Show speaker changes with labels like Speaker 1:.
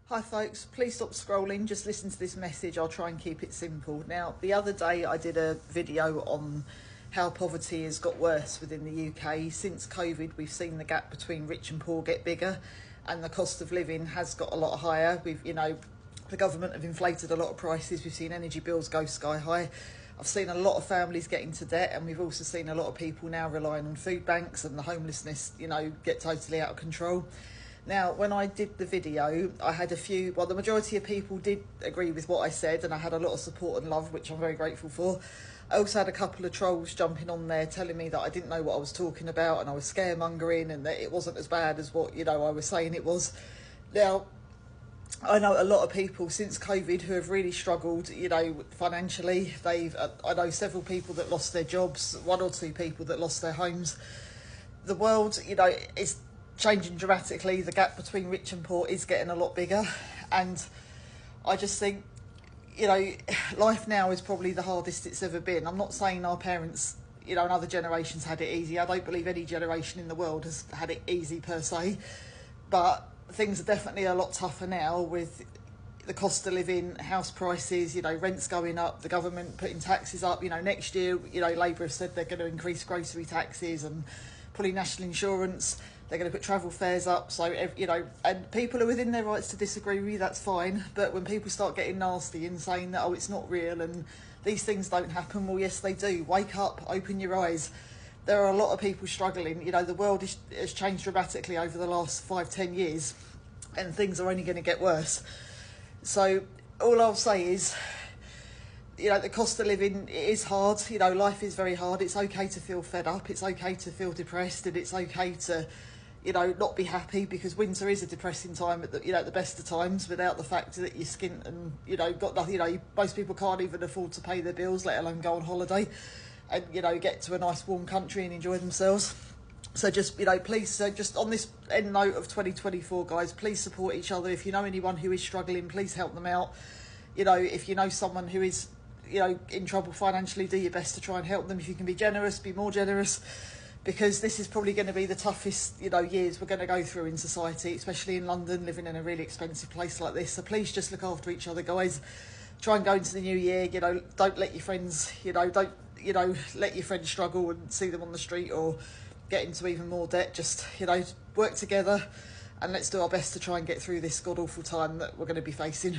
Speaker 1: Hi folks, please stop scrolling, just listen to this message. I'll try and keep it simple. Now, the other day I did a video on how poverty has got worse within the UK. Since COVID, we've seen the gap between rich and poor get bigger, and the cost of living has got a lot higher. The government have inflated a lot of prices. We've seen energy bills go sky high. I've seen a lot of families get into debt, and we've also seen a lot of people now relying on food banks, and the homelessness, get totally out of control. Now, when I did the video, I had the majority of people did agree with what I said, and I had a lot of support and love, which I'm very grateful for. I also had a couple of trolls jumping on there telling me that I didn't know what I was talking about and I was scaremongering and that it wasn't as bad as what, I was saying it was. Now, I know a lot of people since COVID who have really struggled, financially. I know several people that lost their jobs, one or two people that lost their homes. The world, is changing dramatically. The gap between rich and poor is getting a lot bigger, and I just think, life now is probably the hardest it's ever been. I'm not saying our parents, and other generations had it easy. I don't believe any generation in the world has had it easy per se, but things are definitely a lot tougher now with the cost of living, house prices, rents going up, the government putting taxes up. Next year, Labour have said they're going to increase grocery taxes and pulling national insurance. They're going to put travel fares up. So, and people are within their rights to disagree with you, that's fine. But when people start getting nasty and saying that, it's not real and these things don't happen, well, yes, they do. Wake up, open your eyes. There are a lot of people struggling. The world has changed dramatically over the last 5-10 years, and things are only going to get worse. So all I'll say is, the cost of living is hard. Life is very hard. It's okay to feel fed up. It's okay to feel depressed, and it's okay to, not be happy, because winter is a depressing time at the best of times, without the fact that you're skint and, got nothing. Most people can't even afford to pay their bills, let alone go on holiday and, get to a nice warm country and enjoy themselves. So just, please, just on this end note of 2024, guys, please support each other. If you know anyone who is struggling, please help them out. If you know someone who is, in trouble financially, do your best to try and help them. If you can be generous, be more generous, because this is probably going to be the toughest, years we're going to go through in society, especially in London, living in a really expensive place like this. So please just look after each other, guys. Try and go into the new year, don't let your friends, don't let your friends struggle and see them on the street or get into even more debt. Just, work together, and let's do our best to try and get through this god-awful time that we're going to be facing.